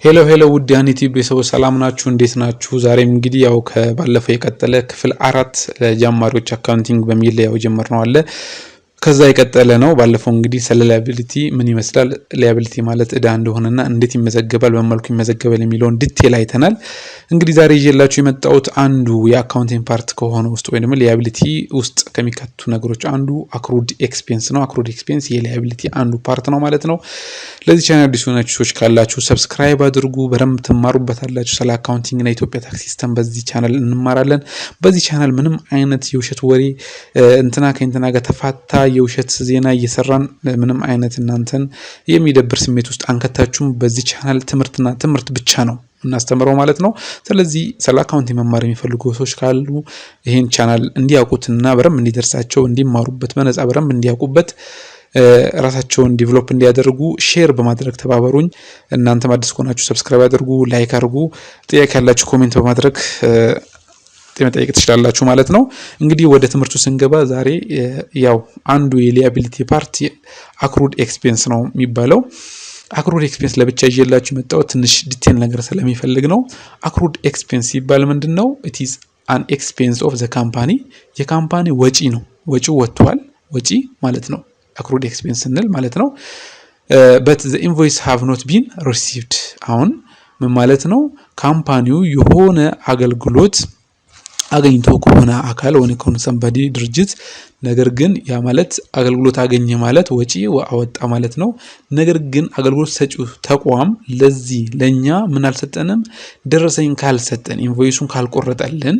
ሄሎ ውድ ያኒ ቲቪ ቤተሰቦች ሰላም ናችሁ እንዴት ናችሁ ዛሬም እንግዲህ ያው ከባለፈው የቀጠለ ክፍል 4 ለጀማሪዎች አካውንቲንግ በሚል ያው ጀመርነው አለ ከዛ የቀጠለ ነው ባለፈው እንግዲህ ስለ ላያቢሊቲ ምን ይመስላል ላያቢሊቲ ማለት እዳ እንደሆነና እንዴት ይመዘገባል በመልኩ ይመዘገባል የሚለውን ዲቴል አይተናል እንግዲህ ዛሬ ይዤላችሁ የመጣሁት አንዱ የአካውንቲንግ ፓርት ከሆነ ውስጥ ወይ ደግሞ ላያቢሊቲ ውስጥ ከሚካተቱ ነገሮች አንዱ አክሩድ ኤክስፔንስ ነው አክሩድ ኤክስፔንስ የላያቢሊቲ አንዱ ፓርት ነው ማለት ነው ለዚህ ቻናል ዲስሆናችሁ ሰዎች ካላችሁ ሰብስክራይብ አድርጉ በደንብ ትማሩበታላችሁ ስለ አካውንቲንግ እና ኢትዮጵያ ታክስ ሲስተም በዚህ ቻናል እንማራለን በዚህ ቻናል ምንም አይነት የውሸት ወሬ እንትና ከእንትና ጋር ተፋታ የውሸት ዜና እየሰራን ምንም አይነት እናንተን የሚደብር ስሜት ውስጥ አንከታችሁም በዚህ ቻናል ትምህርት ብቻ ነው እናስተምረው ማለት ነው ስለዚህ ስለ አካውንቲንግ መማር የሚፈልጉ ሰዎች ካሉ ይሄን ቻናል እንዲያውቁትና በረም እንዲደርሳቸው እንዲማሩበት በነፃ በረም እንዲያውቁበት ራሳቸውን ዲቨሎፕ እንዲያደርጉ ሼር በማድረግ ተባበሩኝ እናንተም አዲስ ከሆናችሁ ሰብስክራይብ አድርጉ ላይክ አድርጉ ጥያቄ ያላችሁ ኮሜንት በማድረግ መጠየቅ ትችላላችሁ ማለት ነው እንግዲህ ወደ ትምህርቱ ስንገባ ዛሬ ያው አንዱ የሊያቢሊቲ ፓርት አክሩድ ኤክስፔንስ ነው የሚባለው አክሩድ ኤክስፔንስ ለብቻ ይዤላችሁ መጣው ትንሽ ዲቴል ነገር ስለሚፈልግ ነው አክሩድ ኤክስፔንስ ይባል ምንድነው it is an expense of the company የካምፓኒ ወጪ ነው ወጪው ወጥቷል ወጪ ማለት ነው አክሩድ ኤክስፔንስ እንል ማለት ነው but the invoice have not been received አሁን ምን ማለት ነው ካምፓኒው የሆነ አገልግሎት አገኝቶ ከሆነ አካል ወን ኮንሰምባዲ ድርጅት ነገር ግን ያ ማለት አገልግሎት አገኘ ማለት ወጪ አወጣ ማለት ነው ነገር ግን አገልግሎት ሰጪው ተቋም ለዚህ ለኛ ምን አልሰጠንም ደረሰኝ ካልሰጠን ኢንቮይሱን ካልቆረጠልን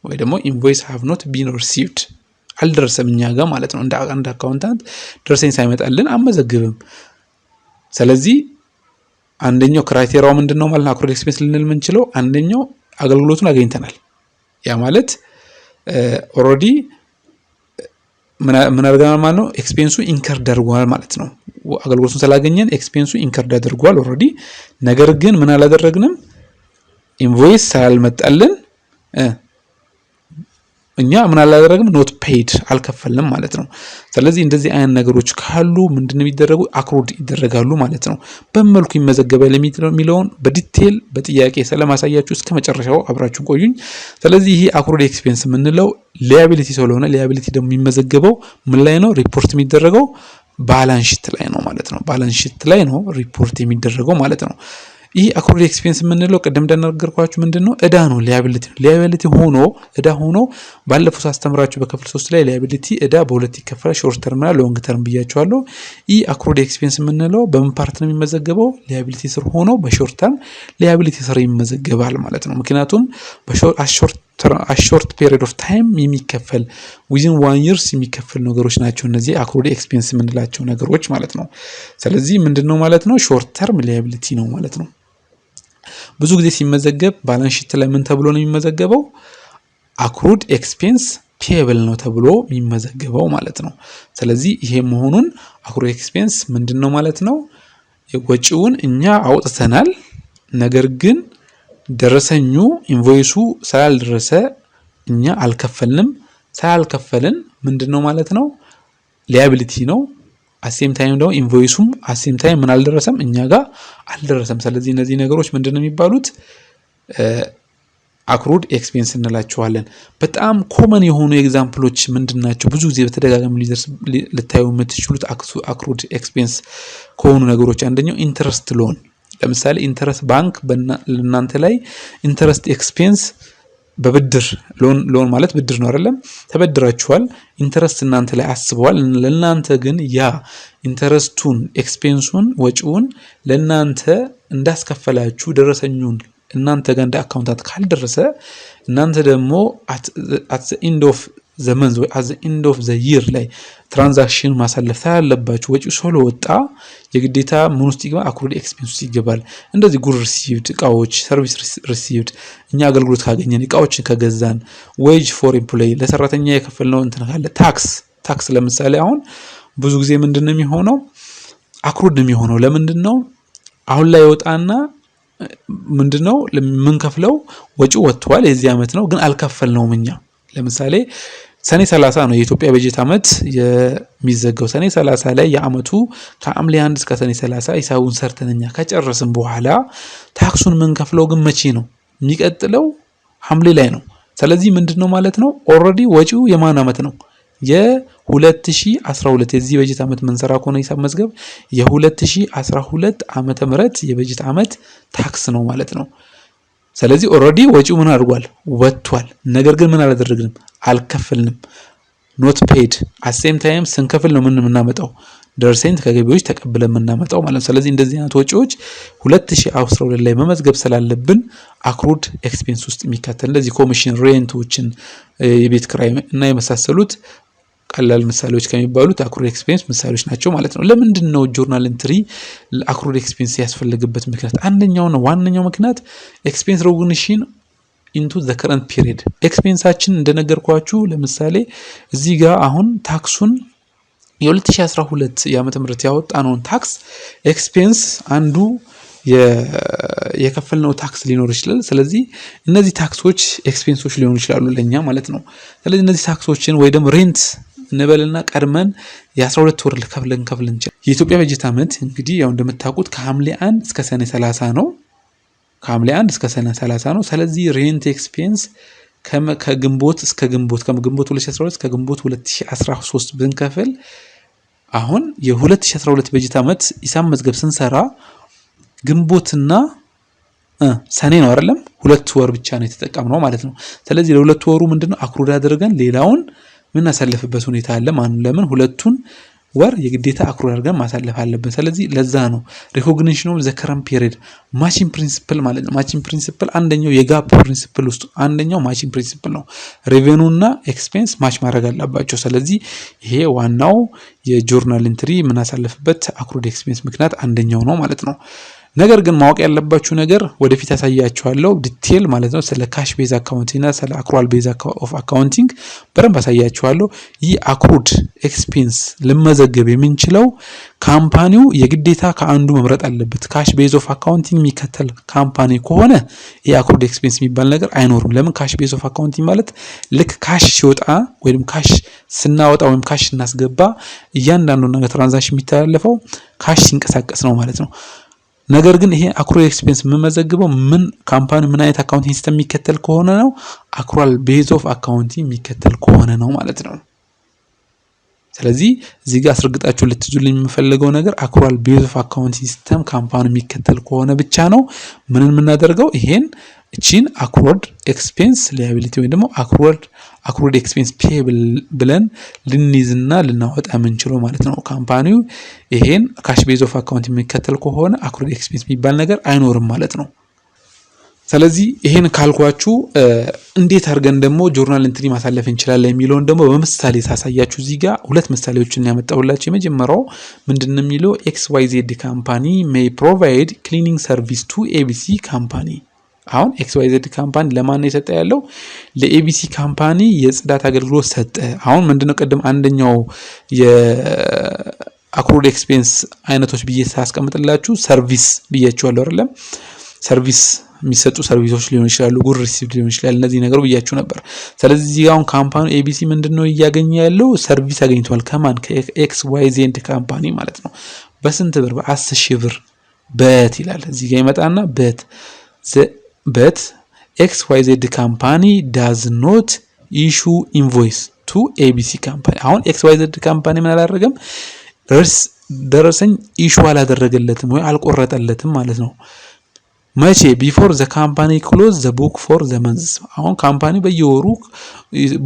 ወይ ደግሞ ኢንቮይስ have not been received አልደረሰምኛ ጋር ማለት ነው እንደ አካውንታንት ደረሰኝ ሳይመጣልን አመዘግብም ስለዚህ አንደኛው ክራይቴሪያው ምንድነው ማለት አክሩድ ኤክስፔንስ ልንል ምንችለው አንደኛው አገልግሎቱን አገኝተናል ያ ማለት ኦሬዲ ምን አድርገናል ማለት ነው ኤክስፔንሱ ኢንከርድ አድርጓል ማለት ነው አገልግሎቱን ስላገኘን ኤክስፔንሱ ኢንከርድ አድርጓል ኦሬዲ ነገር ግን ምን አላደረግንም ኢንቮይስ ሳልመጣልን እኛ ምን አላደረግም ኖት ፔይድ አልከፈልንም ማለት ነው ስለዚህ እንደዚህ አይነት ነገሮች ካሉ ምንድነው የሚደረጉ አክሩድ ይደረጋሉ ማለት ነው በመልኩ ይመዘገባል የሚለውን በዲቴል በጥያቄ ስለማሳያችሁ እስከ መጨረሻው አብራችሁ ቆዩኝ ስለዚህ ይሄ አክሩድ ኤክስፔንስ ምንለው ሊያቢሊቲ ስለሆነ ሊያቢሊቲ ደግሞ የሚመዘገበው ምን ላይ ነው ሪፖርት የሚደረገው ባላንስ ሺት ላይ ነው ማለት ነው ባላንስ ሺት ላይ ነው ሪፖርት የሚደረገው ማለት ነው ይሄ አክሩድ ኤክስፔንስ ምንለው ቀደም እንደነገርኳችሁ ምንድነው እዳ ነው ሊያቢሊቲ ሆኖ እዳ ሆኖ ባለፈው ሳስተምራችሁ በክፍል 3 ላይ ሊያቢሊቲ እዳ በሁለት ይከፈላል ሾርት ተርም እና ሎንግ ተርም ብያችኋለሁ ይሄ አክሩድ ኤክስፔንስ ምንለው በምን ፓርት ነው የሚመዘገበው ሊያቢሊቲ ስር ሆኖ በሾርት ተርም ሊያቢሊቲ ስር ይመዘገባል ማለት ነው ምክንያቱም በሾርት ፔሪድ ኦፍ ታይም የሚከፈል within 1 year የሚከፈል ነገሮች ናቸው እነዚህ አክሩድ ኤክስፔንስ ምንላቸው ነገሮች ማለት ነው ስለዚህ ምንድነው ማለት ነው ሾርት ተርም ሊያቢሊቲ ነው ማለት ነው ብዙ ጊዜ ሲመዘገብ ባላንስ ሺት ላይ ምን ተብሎ ነው የሚመዘገበው አክሩድ ኤክስፔንስ ፔብል ነው ተብሎ የሚመዘገበው ማለት ነው ስለዚህ ይሄ መሆኑን አክሩድ ኤክስፔንስ ምንድነው ማለት ነው የወጪውን እኛ አውጥተናል ነገር ግን ደረሰኙ ኢንቮይሱ ሳልደረሰ እኛ አልከፈልንም ሳልከፈልን ምንድነው ማለት ነው ሊያቢሊቲ ነው አሴም ታይም ደግሞ ኢንቮይሱም አሴም ታይም ምን አልደረሰም እኛ ጋር አልደረሰም ስለዚህ እነዚህ ነገሮች ምንድነው የሚባሉት አክሩድ ኤክስፔንስ እንላቸዋለን በጣም ኮመን የሆኑ ኤግዛምፕሎች ምንድናቸው ብዙ ጊዜ በተደጋጋሚ ልታዩ የምትችሉት አክሩድ ኤክስፔንስ ከሆኑ ነገሮች አንደኛው ኢንተረስት ሎን ለምሳሌ ኢንተረስት ባንክ ለእናንተ ላይ ኢንተረስት ኤክስፔንስ በብድር ሎን ማለት ብድር ነው አይደለም ተበድራችኋል ኢንተረስት እናንተ ላይ አስበዋል ለእናንተ ግን ያ ኢንተረስቱን ኤክስፔንሱን ወጪውን ለእናንተ እንዳስከፈላችሁ ደረሰኙን እናንተ ጋር እንደ አካውንታንት ካልደረሰ እናንተ ደግሞ at the end of the month or at the end of the year ላይ ትራንዛክሽን ማሳለፍ ታያለባችሁ ወጪው ሶሎ ወጣ የግዴታ ምን ውስጥ ይገባ አክሩድ ኤክስፔንስ ይገባል እንደዚህ ጉድ ሪሲቭድ እቃዎች ሰርቪስ ሪሲቭድ እኛ አገልግሎት ካገኘን እቃዎችን ከገዛን ዌጅ ፎር ኤምፕሎይ ለሰራተኛ የከፈልነው እንትን ካለ ታክስ ለምሳሌ አሁን ብዙ ጊዜ ምንድነው የሚሆነው አክሩድ ነው የሚሆነው ለምንድነው አሁን ላይ ወጣና ምንድነው ምን ከፍለው ወጪው ወጥቷል የዚህ አመት ነው ግን አልከፈልነውም እኛ ለምሳሌ ሰኔ 30 ነው የኢትዮጵያ በጀት ዓመት የሚዘጋው። ሰኔ 30 ላይ የዓመቱ ከሐምሌ 1 እስከ ሰኔ 30 ሂሳቡን ሰርተንኛ ከጨረስን በኋላ ታክሱን ምን ከፍለው ግን መቼ ነው የሚቀጥለው? ሐምሌ ላይ ነው። ስለዚህ ምንድነው ማለት ነው ኦሬዲ ወጪው የማን ዓመት ነው? የ2012 የዚህ በጀት ዓመት መንሰራ ከሆነ ሂሳብ መዝገብ የ2012 ዓመተ ምህረት የበጀት ዓመት ታክስ ነው ማለት ነው። ስለዚህ ኦሬዲ ወጪው ምን አድርጓል? ወጥቷል። ነገር ግን ምን አላደረግንም? አልከፈልንም። ኖት ፔድ አሴም ታይም ስንከፍል ነው ምን የምናመጣው? ደርሰኝ ከገቢዎች ተቀብለን የምናመጣው ማለት ነው። ስለዚህ እንደዚህ አይነት ወጪዎች 2012 ላይ መመዝገብ ስላለብን አክሩድ ኤክስፔንስ ውስጥ የሚካተል እንደዚህ ኮሚሽን፣ ሬንቶችን፣ የቤት ክራይ እና የመሳሰሉት ቀላል ምሳሌዎች ከሚባሉት አክሩድ ኤክስፔንስ ምሳሌዎች ናቸው ማለት ነው። ለምንድን ነው ጆርናል ኢንትሪ አክሩድ ኤክስፔንስ ያስፈልግበት ምክንያት? አንደኛው ነው ዋነኛው ምክንያት ኤክስፔንስ ሪኮግኒሽን ኢንቱ ዘ ከረንት ፒሪየድ። ኤክስፔንሳችን እንደነገርኳችሁ ለምሳሌ እዚህ ጋር አሁን ታክሱን የ2012 የዓመተ ምህረት ያወጣነውን ታክስ ኤክስፔንስ አንዱ የከፈልነው ታክስ ሊኖር ይችላል። ስለዚህ እነዚህ ታክሶች ኤክስፔንሶች ሊሆኑ ይችላሉ ለኛ ማለት ነው። ስለዚህ እነዚህ ታክሶችን ወይ ደግሞ ሬንት እንበልና ቀድመን የ12 ወር ከፍለን እንችላለን። የኢትዮጵያ በጀት ዓመት እንግዲህ ያው እንደምታውቁት ከሐምሌ 1 እስከ ሰኔ 30 ነው። ከሐምሌ 1 እስከ ሰኔ 30 ነው። ስለዚህ ሬንት ኤክስፔንስ ከግንቦት 2012 እስከ ግንቦት 2013 ብንከፍል አሁን የ2012 በጀት ዓመት ሂሳብ መዝገብ ስንሰራ ግንቦትና ሰኔ ነው አይደለም? 2 ወር ብቻ ነው የተጠቀምነው ማለት ነው። ስለዚህ ለሁለት ወሩ ምንድነው አክሩድ አድርገን ሌላውን ምን አሳልፍበት ሁኔታ አለ ማለት ነው። ለምን ሁለቱን ወር የግዴታ አክሩድ አድርገን ማሳለፍ አለብን። ስለዚህ ለዛ ነው ሪኮግኒሽን ኦፍ ዘ ከረንት ፒሪየድ ማቺንግ ፕሪንሲፕል ማለት ነው። ማቺንግ ፕሪንሲፕል አንደኛው የጋፕ ፕሪንሲፕል ውስጥ አንደኛው ማቺንግ ፕሪንሲፕል ነው። ሬቬኑ እና ኤክስፔንስ ማች ማድረግ አለባቸው። ስለዚህ ይሄ ዋናው የጆርናል ኢንትሪ የምናሳልፍበት አክሩድ ኤክስፔንስ ምክንያት አንደኛው ነው ማለት ነው። ነገር ግን ማወቅ ያለባችሁ ነገር ወደፊት ያሳያችኋለሁ ዲቴል ማለት ነው። ስለ ካሽ ቤዝ አካውንቲንግ እና ስለ አክሩዋል ቤዝ ኦፍ አካውንቲንግ በደንብ ያሳያችኋለሁ። ይህ አክሩድ ኤክስፔንስ ልመዘገብ የምንችለው ካምፓኒው የግዴታ ከአንዱ መምረጥ አለበት። ካሽ ቤዝ ኦፍ አካውንቲንግ የሚከተል ካምፓኒ ከሆነ ይህ አክሩድ ኤክስፔንስ የሚባል ነገር አይኖርም። ለምን? ካሽ ቤዝ ኦፍ አካውንቲንግ ማለት ልክ ካሽ ሲወጣ ወይም ካሽ ስናወጣ ወይም ካሽ ስናስገባ እያንዳንዱ ነገር ትራንዛክሽን የሚተላለፈው ካሽ ሲንቀሳቀስ ነው ማለት ነው። ነገር ግን ይሄ አክሩዋል ኤክስፔንስ የምመዘግበው ምን ካምፓኒ ምን አይነት አካውንቲንግ ሲስተም የሚከተል ከሆነ ነው? አክሩዋል ቤዝ ኦፍ አካውንቲንግ የሚከተል ከሆነ ነው ማለት ነው። ስለዚህ እዚህ ጋር አስረግጣችሁ ልትይዙልኝ የምፈልገው ነገር አክሩዋል ቤዝ ኦፍ አካውንቲንግ ሲስተም ካምፓኒ የሚከተል ከሆነ ብቻ ነው ምን የምናደርገው ይሄን እቺን አክሩዋል ኤክስፔንስ ሊያቢሊቲ ወይ ደግሞ አክሩዋል ኤክስፔንስ ፔብል ብለን ልንይዝና ልናወጣ የምንችለው ማለት ነው። ካምፓኒው ይሄን ካሽ ቤዝ ኦፍ አካውንት የሚከተል ከሆነ አክሩዋል ኤክስፔንስ የሚባል ነገር አይኖርም ማለት ነው። ስለዚህ ይሄን ካልኳችሁ እንዴት አድርገን ደግሞ ጆርናል ኢንትሪ ማሳለፍ እንችላለን የሚለውን ደግሞ በምሳሌ ሳሳያችሁ እዚህ ጋር ሁለት ምሳሌዎችን ያመጣሁላችሁ። የመጀመሪያው ምንድነው የሚለው XYZ ካምፓኒ may provide cleaning service to ABC ካምፓኒ። አሁን XYZ ካምፓኒ ለማን የሰጠ ያለው? ለኤቢሲ ካምፓኒ የጽዳት አገልግሎት ሰጠ። አሁን ምንድነው ቀደም አንደኛው የአክሩዋል ኤክስፔንስ አይነቶች ብዬ ሳስቀምጥላችሁ ሰርቪስ ብያችኋለሁ አይደለም? ሰርቪስ የሚሰጡ ሰርቪሶች ሊሆን ይችላሉ፣ ጉድ ሪሲቭድ ሊሆን ይችላል። እነዚህ ነገሮች ብያችሁ ነበር። ስለዚህ አሁን ካምፓኒ ኤቢሲ ምንድነው እያገኘ ያለው? ሰርቪስ አገኝቷል። ከማን? ከXYZ ካምፓኒ ማለት ነው። በስንት ብር? በ10,000 ብር በት ይላል እዚህ ጋር ይመጣና በት XYZ ካምፓኒ does not issue invoice to ABC ካምፓኒ። አሁን XYZ ካምፓኒ ምን አላደረገም? ደረሰኝ ኢሹ አላደረገለትም ወይ አልቆረጠለትም ማለት ነው። መቼ? ቢፎር ዘ ካምፓኒ ክሎዝ ዘ ቡክ ፎር ዘ መንዝ። አሁን ካምፓኒ በየወሩ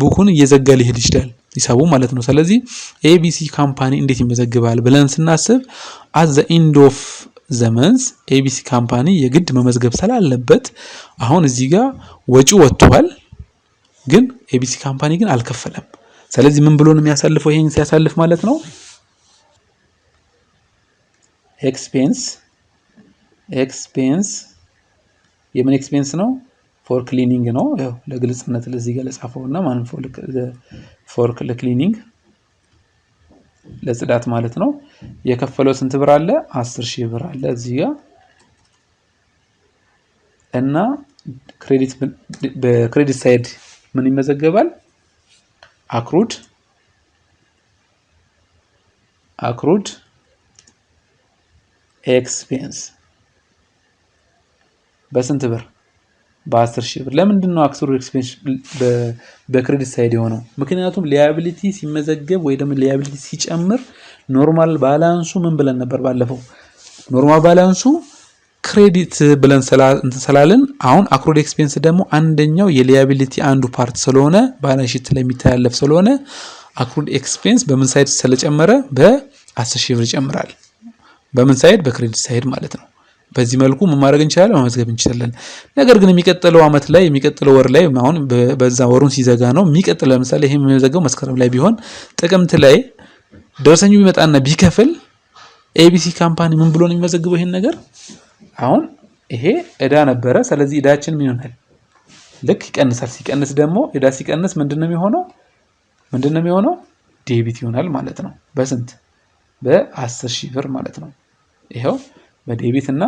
ቡኩን እየዘጋ ሊሄድ ይችላል ሂሳቡ ማለት ነው። ስለዚህ ABC ካምፓኒ እንዴት ይመዘግባል ብለን ስናስብ at the end of the month ABC ካምፓኒ የግድ መመዝገብ ስላለበት አሁን እዚህ ጋር ወጪው ወጥቷል፣ ግን ABC ካምፓኒ ግን አልከፈለም። ስለዚህ ምን ብሎ ነው የሚያሳልፈው? ይሄን ሲያሳልፍ ማለት ነው ኤክስፔንስ የምን ኤክስፔንስ ነው? ፎር ክሊኒንግ ነው። ያው ለግልጽነት ለዚህ ጋር ለጻፈውና ማን ፎር ክሊኒንግ ለጽዳት ማለት ነው። የከፈለው ስንት ብር አለ? 10,000 ብር አለ እዚህ ጋር እና በክሬዲት ሳይድ ምን ይመዘገባል? accrued expense በስንት ብር በ10000 ብር ለምንድነው accrued expense በክሬዲት ሳይድ የሆነው ምክንያቱም liability ሲመዘገብ ወይ ደግሞ liability ሲጨምር ኖርማል ባላንሱ ምን ብለን ነበር ባለፈው ኖርማል ባላንሱ ክሬዲት ብለን እንተሰላልን አሁን accrued expense ደግሞ አንደኛው የliability አንዱ ፓርት ስለሆነ ባላንስ ሺት ላይ የሚተላለፍ ስለሆነ accrued expense በምን ሳይድ ስለጨመረ በ10000 ብር ይጨምራል በምን ሳይድ በክሬዲት ሳይድ ማለት ነው በዚህ መልኩ ማድረግ እንችላለን መመዝገብ እንችላለን ነገር ግን የሚቀጥለው አመት ላይ የሚቀጥለው ወር ላይ አሁን በዛ ወሩን ሲዘጋ ነው የሚቀጥለው ለምሳሌ ይሄ የሚዘጋው መስከረም ላይ ቢሆን ጥቅምት ላይ ደረሰኙ ቢመጣና ቢከፍል ABC ካምፓኒ ምን ብሎ ነው የሚመዘግበው ይሄን ነገር አሁን ይሄ እዳ ነበረ ስለዚህ እዳችን ምን ይሆናል ልክ ይቀንሳል ሲቀንስ ደግሞ እዳ ሲቀንስ ምንድነው የሚሆነው ዴቢት ይሆናል ማለት ነው በስንት በ10000 ብር ማለት ነው ይሄው በዴቢት እና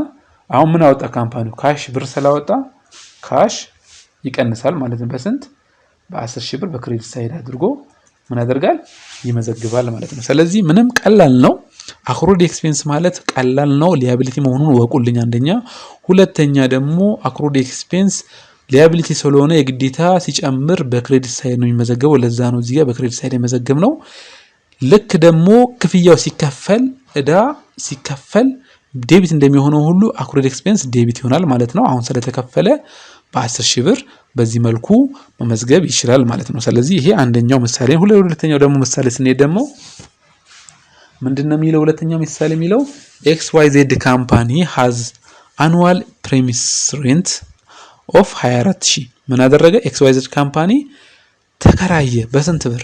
አሁን ምን አወጣ ካምፓኒው ካሽ ብር ስላወጣ ካሽ ይቀንሳል ማለት ነው በስንት በ10000 ብር በክሬዲት ሳይድ አድርጎ ምን ያደርጋል ይመዘግባል ማለት ነው ስለዚህ ምንም ቀላል ነው accrued expense ማለት ቀላል ነው liability መሆኑን ወቁልኝ አንደኛ ሁለተኛ ደግሞ accrued expense liability ስለሆነ የግዴታ ሲጨምር በክሬዲት ሳይድ ነው የሚመዘገበው ለዛ ነው እዚህ ጋር በክሬዲት ሳይድ የመዘገብ ነው ልክ ደግሞ ክፍያው ሲከፈል እዳ ሲከፈል ዴቢት እንደሚሆነው ሁሉ accrued expense ዴቢት ይሆናል ማለት ነው አሁን ስለተከፈለ በ10000 ብር በዚህ መልኩ መመዝገብ ይችላል ማለት ነው ስለዚህ ይሄ አንደኛው ምሳሌ ሁለተኛው ደግሞ ምሳሌ ስንሄድ ደግሞ ምንድነው የሚለው ሁለተኛው ምሳሌ የሚለው XYZ company has annual premise rent of 24000 ምን አደረገ XYZ company ተከራየ በስንት ብር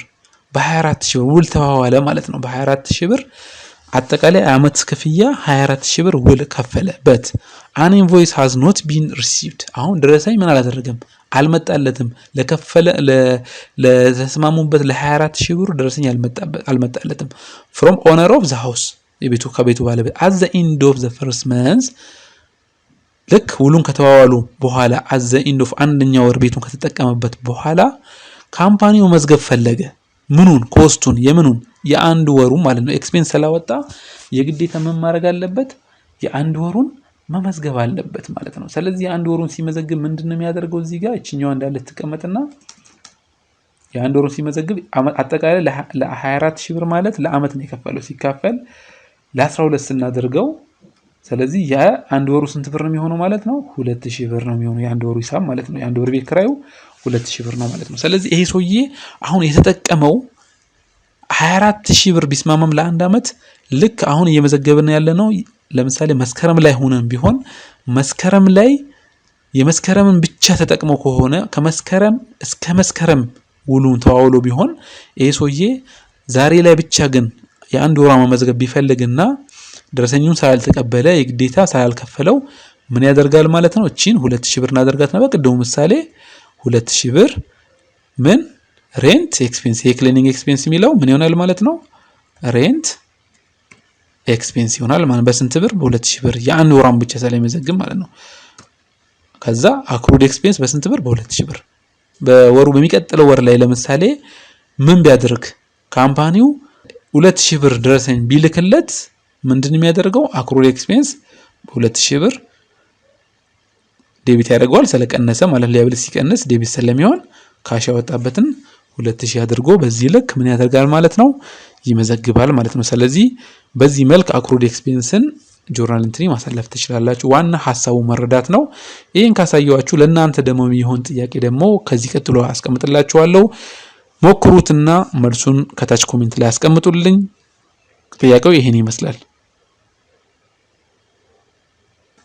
በ24000 ብር ውል ተዋዋለ ማለት ነው በ24000 ብር አጠቃላይ አመት ክፍያ 24000 ብር ውል ከፈለበት an invoice has not been received አሁን ደረሰኝ ምን አላደረገም አልመጣለትም ለከፈለ ለተስማሙበት ለ24000 ብር ደረሰኝ አልመጣለትም from owner of the house ከቤቱ ባለቤት at the end of the first month ልክ ውሉን ከተዋዋሉ በኋላ at the end of አንደኛው ወር ቤቱን ከተጠቀመበት በኋላ ካምፓኒው መዝገብ ፈለገ ምኑን ኮስቱን የምኑን የአንድ ወሩ ማለት ነው ኤክስፔንስ ስላወጣ የግዴታ ምን ማድረግ አለበት የአንድ ወሩን መመዝገብ አለበት ማለት ነው ስለዚህ የአንድ ወሩን ሲመዘግብ ምንድነው የሚያደርገው እዚህ ጋር እቺኛው እንዳለ ተቀመጥና የአንድ ወሩን ሲመዘግብ አጠቃላይ ለ24000 ብር ማለት ለአመት ነው የከፈለው ሲካፈል ለ12 ስናደርገው ስለዚህ የአንድ ወሩ ስንት ብር ነው የሚሆነው ማለት ነው 2000 ብር ነው የሚሆነው የአንድ ወሩ ሂሳብ ማለት ነው የአንድ ወር ቤት ክራዩ 2000 ብር ነው ማለት ነው ስለዚህ ይሄ ሰውዬ አሁን የተጠቀመው 24000 ብር ቢስማማም ለአንድ አመት ልክ አሁን እየመዘገብን ያለ ነው ለምሳሌ መስከረም ላይ ሆነን ቢሆን መስከረም ላይ የመስከረምን ብቻ ተጠቅመው ከሆነ ከመስከረም እስከ መስከረም ውሉን ተዋውሎ ቢሆን ይሄ ሰውዬ ዛሬ ላይ ብቻ ግን የአንድ ወራ መመዝገብ ቢፈልግና ደረሰኙን ሳያልተቀበለ የግዴታ ሳያልከፈለው ምን ያደርጋል ማለት ነው እቺን 2000 ብር እናደርጋት ነው በቅድሙ ምሳሌ 2000 ብር ምን ሬንት ኤክስፔንስ የክሊኒንግ ኤክስፔንስ የሚለው ምን ይሆናል ማለት ነው ሬንት ኤክስፔንስ ይሆናል ማለት በስንት ብር በ2000 ብር የአንድ ወራን ብቻ ሳይመዘግብ ማለት ነው ከዛ accrued expense በስንት ብር በ2000 ብር በወሩ በሚቀጥለው ወር ላይ ለምሳሌ ምን ቢያደርግ ካምፓኒው 2000 ብር ደረሰኝ ቢልክለት ምንድነው የሚያደርገው accrued expense በ2000 ብር ዴቢት ያደርጋል ስለቀነሰ ማለት ሊያብል ሲቀንስ ዴቢት ስለሚሆን ካሽ ያወጣበትን 2000 አድርጎ በዚህ ልክ ምን ያደርጋል ማለት ነው ይመዘግባል ማለት ነው ስለዚህ በዚህ መልክ accrued expenseን ጆርናል ኢንትሪ ማሳለፍ ትችላላችሁ ዋና ሐሳቡ መረዳት ነው ይሄን ካሳያችሁ ለእናንተ ደግሞ የሚሆን ጥያቄ ደግሞ ከዚህ ቀጥሎ አስቀምጥላችኋለሁ ሞክሩትና መልሱን ከታች ኮሜንት ላይ አስቀምጡልኝ ጥያቄው ይሄን ይመስላል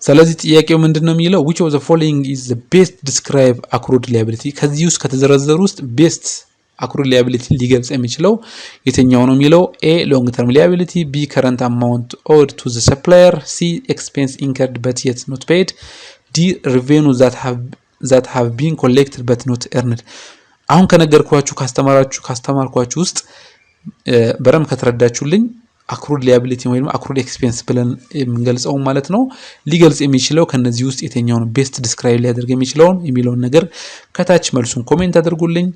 ስለዚህ ጥያቄው ምንድነው የሚለው which of the following is the best describe accrued liability ከዚህ ውስጥ ከተዘረዘሩ ውስጥ best accrued liability ሊገልጽ የሚችለው የትኛው ነው የሚለው A long term liability B current amount owed to the supplier C expense incurred but yet not paid D revenue that have been collected but not earned አሁን ከነገርኳችሁ ካስተማርኳችሁ ውስጥ በረም ከተረዳችሁልኝ accrued liability ወይም accrued expense ብለን የምንገልጸው ማለት ነው ሊገልጽ የሚችለው ከነዚህ ውስጥ የትኛው ነው best describe ሊያደርግ የሚችለው የሚለውን ነገር ከታች መልሱን ኮሜንት አድርጉልኝ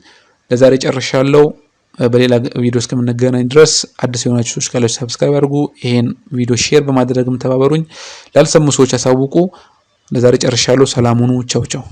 ለዛሬ ጨርሻለሁ በሌላ ቪዲዮ እስከምንገናኝ ድረስ አዲስ የሆናችሁ ሰዎች ካላችሁ ሰብስክራይብ አድርጉ። ይሄን ቪዲዮ ሼር በማድረግም ተባበሩኝ። ላልሰሙ ሰዎች አሳውቁ። ለዛሬ ጨርሻለሁ። ሰላም ሁኑ። ቻው ቻው።